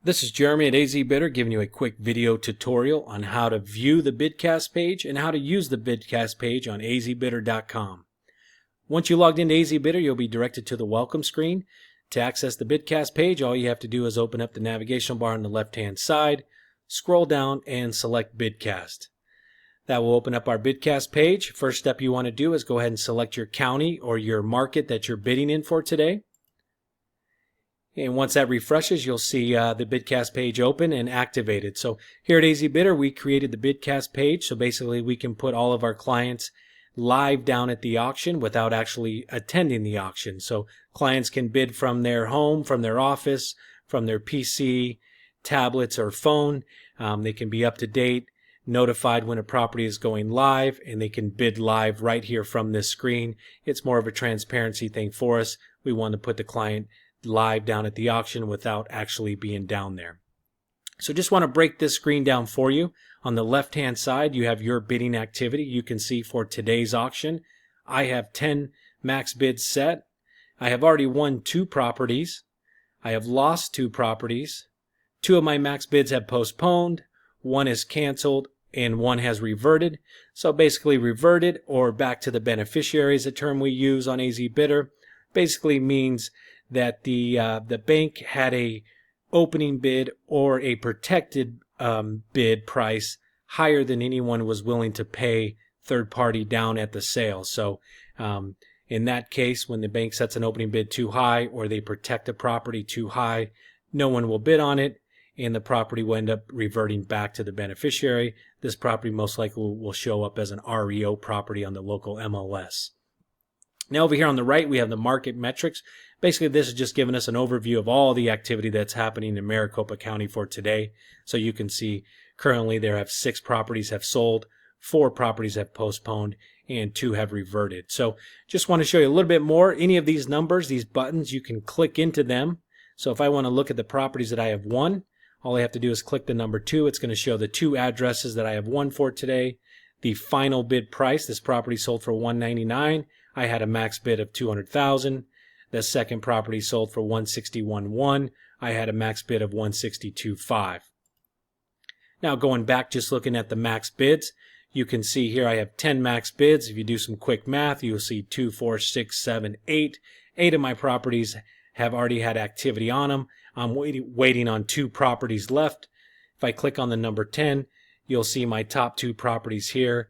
This is Jeremy at AZ Bidder giving you a quick video tutorial on how to view the Bidcast page and how to use the Bidcast page on azbidder.com. Once you logged into AZ Bidder, you'll be directed to the welcome screen. To access the Bidcast page, all you have to do is open up the navigational bar on the left-hand side, scroll down, and select Bidcast. That will open up our Bidcast page. First step you want to do is go ahead and select your county or your market that you're bidding in for today. And once that refreshes, you'll see the Bidcast page open and activated. So here at AZ Bidder, we created the Bidcast page. So basically, we can put all of our clients live down at the auction without actually attending the auction. So clients can bid from their home, from their office, from their PC, tablets, or phone. They can be up to date, notified when a property is going live, and they can bid live right here from this screen. It's more of a transparency thing for us. We want to put the client live down at the auction without actually being down there. So just want to break this screen down for you. On the left hand side, you have your bidding activity. You can see for today's auction, I have 10 max bids set. I have already won 2 properties. I have lost 2 properties. 2 of my max bids have postponed. 1 is canceled and 1 has reverted. So basically reverted, or back to the beneficiary is a term we use on AZ Bidder, basically means that the bank had a opening bid or a protected bid price higher than anyone was willing to pay third party down at the sale. So in that case, when the bank sets an opening bid too high or they protect a property too high, no one will bid on it and the property will end up reverting back to the beneficiary. This property most likely will show up as an REO property on the local MLS. Now over here on the right, we have the market metrics. Basically, this is just giving us an overview of all the activity that's happening in Maricopa County for today. So you can see currently there have 6 properties have sold, 4 properties have postponed, and 2 have reverted. So just want to show you a little bit more. Any of these numbers, these buttons, you can click into them. So if I want to look at the properties that I have won, all I have to do is click the number 2. It's going to show the 2 addresses that I have won for today. The final bid price, this property sold for $199,000. I had a max bid of $200,000. The second property sold for $161,100. I had a max bid of $162,500. Now going back, just looking at the max bids, you can see here I have 10 max bids. If you do some quick math, you'll see 2, 4, 6, 7, 8. 8 of my properties have already had activity on them. I'm waiting on 2 properties left. If I click on the number 10, you'll see my top 2 properties here.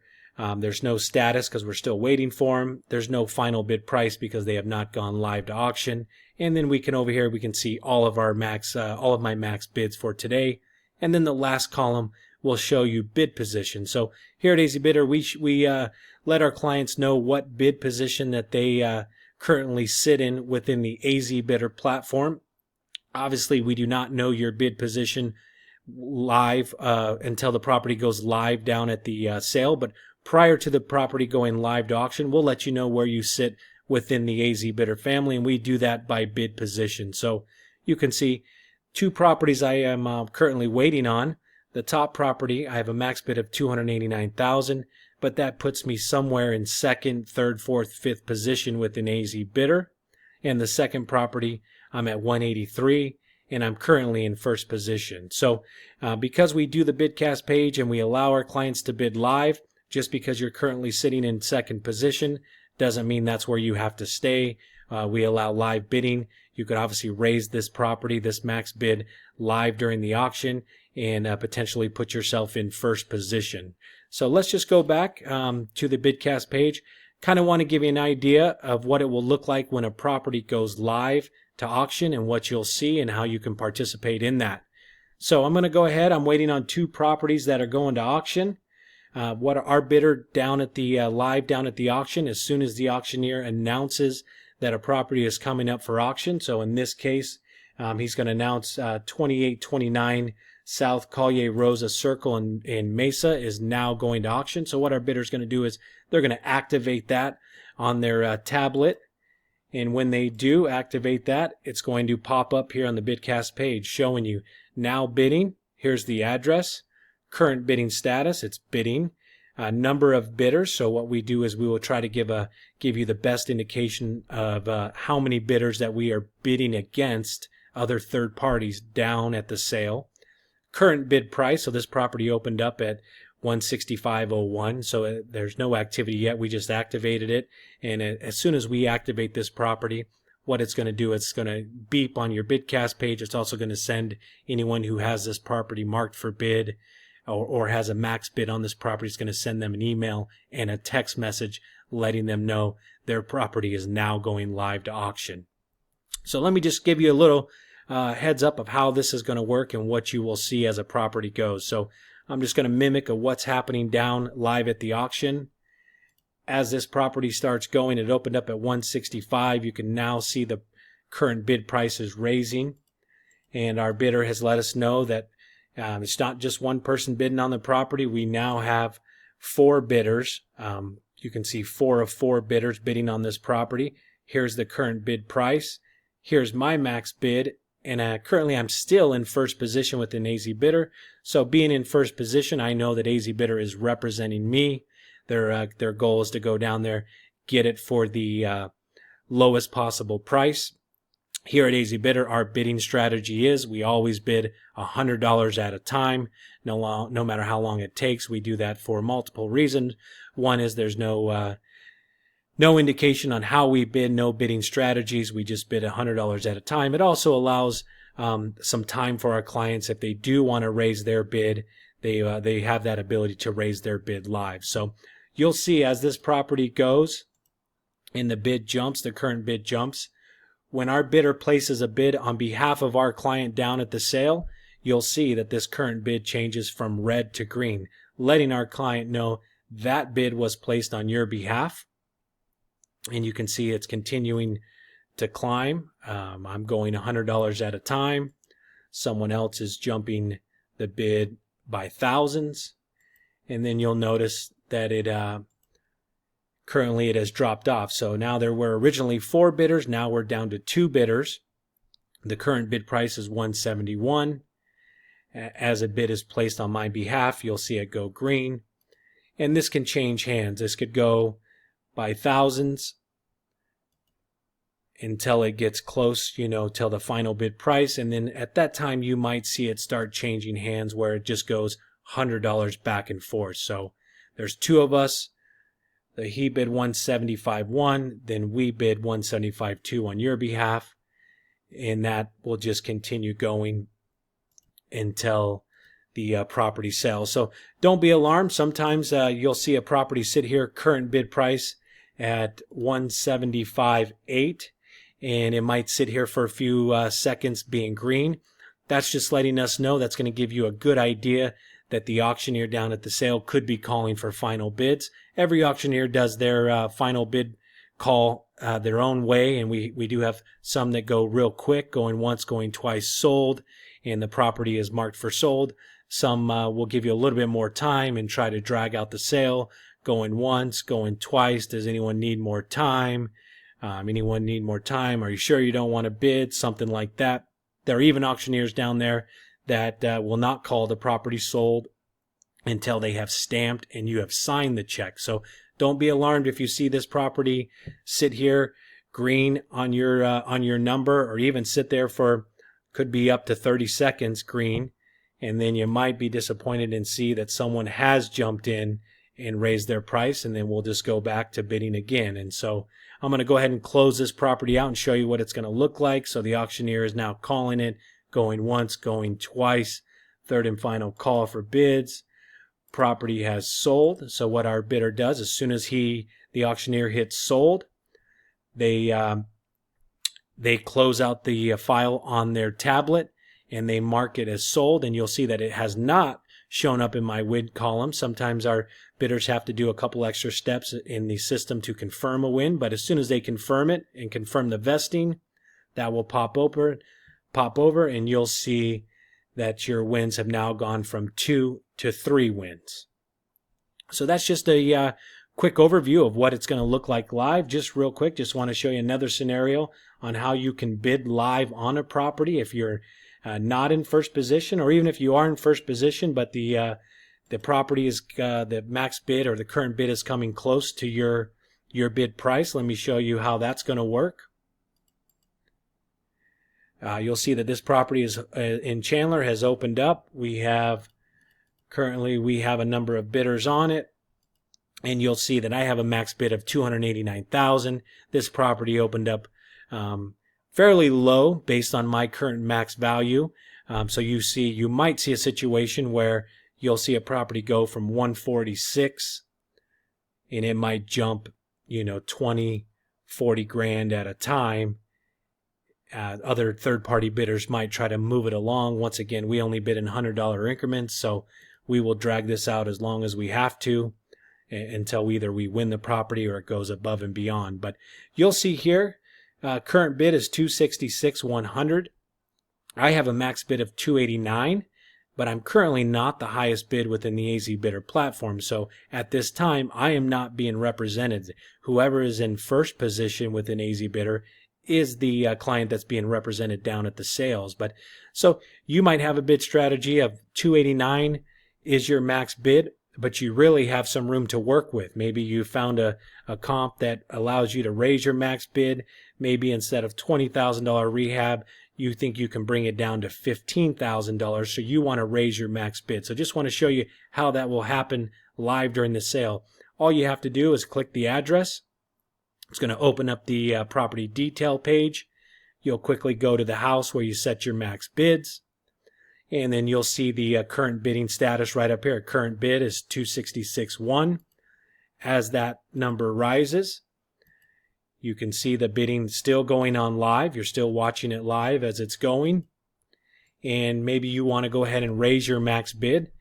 There's no status because we're still waiting for them. There's no final bid price because they have not gone live to auction. And then we can over here, we can see all of our all of my max bids for today. And then the last column will show you bid position. So here at AZ Bidder, we let our clients know what bid position that they currently sit in within the AZ Bidder platform. Obviously, we do not know your bid position live until the property goes live down at the sale, but prior to the property going live to auction, we'll let you know where you sit within the AZ Bidder family, and we do that by bid position. So you can see 2 properties I am currently waiting on. The top property, I have a max bid of $289,000, but that puts me somewhere in 2nd, 3rd, 4th, 5th position within AZ Bidder. And the second property, I'm at $183,000. And I'm currently in 1st position. So because we do the Bidcast page and we allow our clients to bid live, just because you're currently sitting in 2nd position doesn't mean that's where you have to stay. We allow live bidding. You could obviously raise this property, this max bid, live during the auction and potentially put yourself in 1st position. So let's just go back to the Bidcast page. Kind of want to give you an idea of what it will look like when a property goes live to auction and what you'll see and how you can participate in that. So I'm going to go ahead. I'm waiting on 2 properties that are going to auction. What our bidder down at the live down at the auction, as soon as the auctioneer announces that a property is coming up for auction. So in this case, he's going to announce 2829 South Collier Rosa Circle in Mesa is now going to auction. So what our bidder is going to do is they're going to activate that on their tablet. And when they do activate that, it's going to pop up here on the Bidcast page showing you now bidding. Here's the address. Current bidding status, it's bidding. Number of bidders. So what we do is we will try to give you the best indication of how many bidders that we are bidding against other third parties down at the sale. Current bid price, so this property opened up at 165.01, so there's no activity yet. We just activated it, and as soon as we activate this property, what it's going to do, it's going to beep on your Bidcast page. It's also going to send anyone who has this property marked for bid or has a max bid on this property, it's going to send them an email and a text message letting them know their property is now going live to auction. So let me just give you a little heads up of how this is going to work and what you will see as a property goes. So I'm just going to mimic what's happening down live at the auction. As this property starts going, it opened up at 165. You can now see the current bid price is raising, and our bidder has let us know that it's not just one person bidding on the property. We now have 4 bidders. You can see 4 of 4 bidders bidding on this property. Here's the current bid price. Here's my max bid, and currently I'm still in first position with an AZ Bidder. So being in first position, I know that AZ Bidder is representing me. Their goal is to go down there, get it for the lowest possible price. Here at AZ Bidder, our bidding strategy is we always bid $100 at a time, no matter how long it takes. We do that for multiple reasons. One is there's no indication on how we bid, no bidding strategies. We just bid $100 at a time. It also allows some time for our clients. If they do want to raise their bid, they have that ability to raise their bid live. So you'll see as this property goes and the bid jumps, the current bid jumps. When our bidder places a bid on behalf of our client down at the sale, you'll see that this current bid changes from red to green, letting our client know that bid was placed on your behalf. And you can see it's continuing to climb. I'm going $100 at a time. Someone else is jumping the bid by thousands. And then you'll notice that currently it has dropped off. So now there were originally 4 bidders. Now we're down to 2 bidders. The current bid price is $171. As a bid is placed on my behalf, you'll see it go green. And this can change hands. This could go by thousands until it gets close, till the final bid price. And then at that time, you might see it start changing hands where it just goes $100 back and forth. So there's 2 of us. He bid 175.1, then we bid 175.2 on your behalf, and that will just continue going until the property sells. So don't be alarmed. Sometimes you'll see a property sit here, current bid price at 175.8, and it might sit here for a few seconds being green. That's just letting us know. That's going to give you a good idea that the auctioneer down at the sale could be calling for final bids. Every auctioneer does their final bid call their own way, and we do have some that go real quick, going once, going twice, sold, and the property is marked for sold. Some will give you a little bit more time and try to drag out the sale, going once, going twice. Does anyone need more time? Anyone need more time? Are you sure you don't want to bid? Something like that. There are even auctioneers down there that will not call the property sold until they have stamped and you have signed the check. So don't be alarmed if you see this property sit here green on your number, or even sit there for, could be up to 30 seconds green, and then you might be disappointed and see that someone has jumped in and raised their price, and then we'll just go back to bidding again. And so I'm going to go ahead and close this property out and show you what it's going to look like. So the auctioneer is now calling it, going once, going twice, third and final call for bids. Property has sold. So what our bidder does, as soon as the auctioneer hits sold, they close out the file on their tablet and they mark it as sold, and you'll see that it has not shown up in my win column. Sometimes our bidders have to do a couple extra steps in the system to confirm a win, but as soon as they confirm it and confirm the vesting, that will pop over, and you'll see that your wins have now gone from 2 to 3 wins. So that's just a quick overview of what it's going to look like live. Just real quick, just want to show you another scenario on how you can bid live on a property if you're not in first position, or even if you are in first position but the property is the max bid or the current bid is coming close to your bid price. Let me show you how that's going to work. You'll see that this property is in Chandler has opened up. Currently we have a number of bidders on it, and you'll see that I have a max bid of $289,000. This property opened up fairly low based on my current max value. So you might see a situation where you'll see a property go from 146 and it might jump, 20, 40 grand at a time. Other third-party bidders might try to move it along. Once again, we only bid in $100 increments, so we will drag this out as long as we have to until either we win the property or it goes above and beyond. But you'll see here, current bid is $266,100. I have a max bid of $289, but I'm currently not the highest bid within the AZ Bidder platform. So at this time, I am not being represented. Whoever is in first position within AZ Bidder is the client that's being represented down at the sales. But so you might have a bid strategy of $289 is your max bid, but you really have some room to work with. Maybe you found a comp that allows you to raise your max bid. Maybe instead of $20,000 rehab, you think you can bring it down to $15,000, so you want to raise your max bid. So just want to show you how that will happen live during the sale. All you have to do is click the address. It's going to open up the property detail page. You'll quickly go to the house where you set your max bids, and then you'll see the current bidding status right up here. Current bid is $266,100. As that number rises, you can see the bidding still going on live. You're still watching it live as it's going. And maybe you want to go ahead and raise your max bid.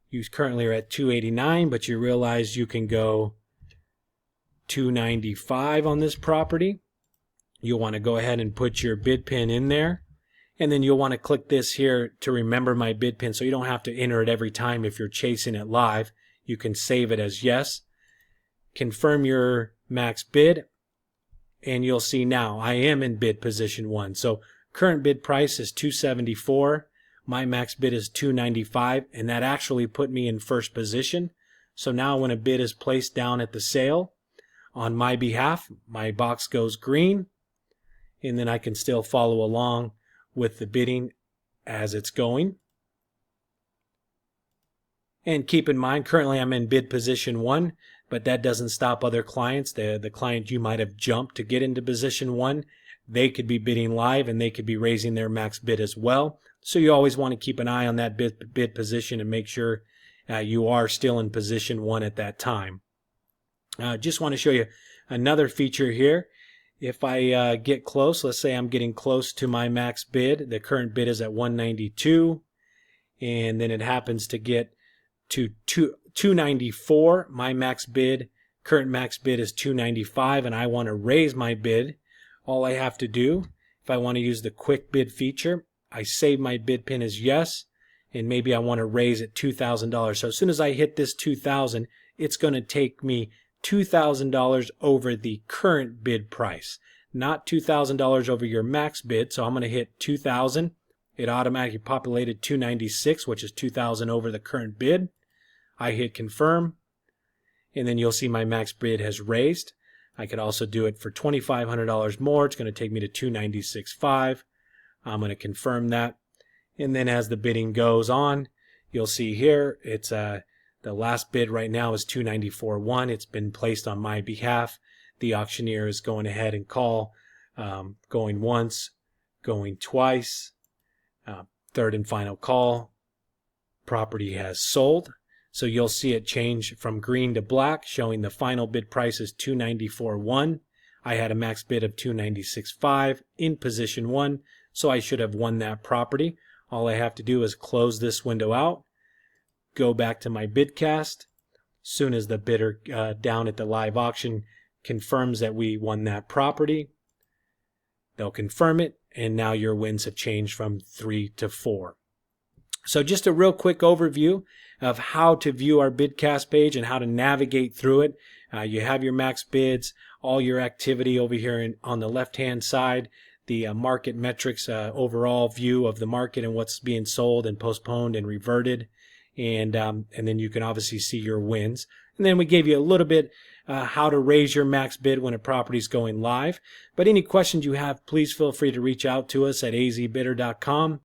You currently are at $289, but you realize you can go $295 on this property. You'll want to go ahead and put your bid pin in there. And then you'll want to click this here to remember my bid pin, so you don't have to enter it every time if you're chasing it live. You can save it as yes. Confirm your max bid. And you'll see now I am in bid position 1. So current bid price is $274. My max bid is $295, and that actually put me in first position. So now when a bid is placed down at the sale on my behalf, my box goes green, and then I can still follow along with the bidding as it's going. And keep in mind, currently I'm in bid position 1, but that doesn't stop other clients. The client you might have jumped to get into position 1, they could be bidding live and they could be raising their max bid as well. So you always want to keep an eye on that bid position and make sure you are still in position 1 at that time. Just want to show you another feature here. If I get close, let's say I'm getting close to my max bid. The current bid is at $192, and then it happens to get to $294. My max bid, current max bid is $295, and I want to raise my bid. All I have to do, if I want to use the quick bid feature, I save my bid pin as yes, and maybe I want to raise it $2,000. So as soon as I hit this $2,000, it's going to take me $2,000 over the current bid price, not $2,000 over your max bid. So I'm going to hit $2,000. It automatically populated $296, which is $2,000 over the current bid. I hit confirm, and then you'll see my max bid has raised. I could also do it for $2,500 more. It's going to take me to $296.5. I'm going to confirm that. And then as the bidding goes on, you'll see here it's the last bid right now is $294.1. It's been placed on my behalf. The auctioneer is going ahead and call, going once, going twice, third and final call. Property has sold. So you'll see it change from green to black, showing the final bid price is $294.1. I had a max bid of $296.5 in position 1, so I should have won that property. All I have to do is close this window out, go back to my Bidcast. Soon as the bidder down at the live auction confirms that we won that property, they'll confirm it, and now your wins have changed from 3 to 4. So just a real quick overview of how to view our Bidcast page and how to navigate through it. You have your max bids, all your activity over here on the left-hand side, the market metrics, overall view of the market and what's being sold and postponed and reverted. And then you can obviously see your wins. And then we gave you a little bit how to raise your max bid when a property is going live. But any questions you have, please feel free to reach out to us at azbidder.com.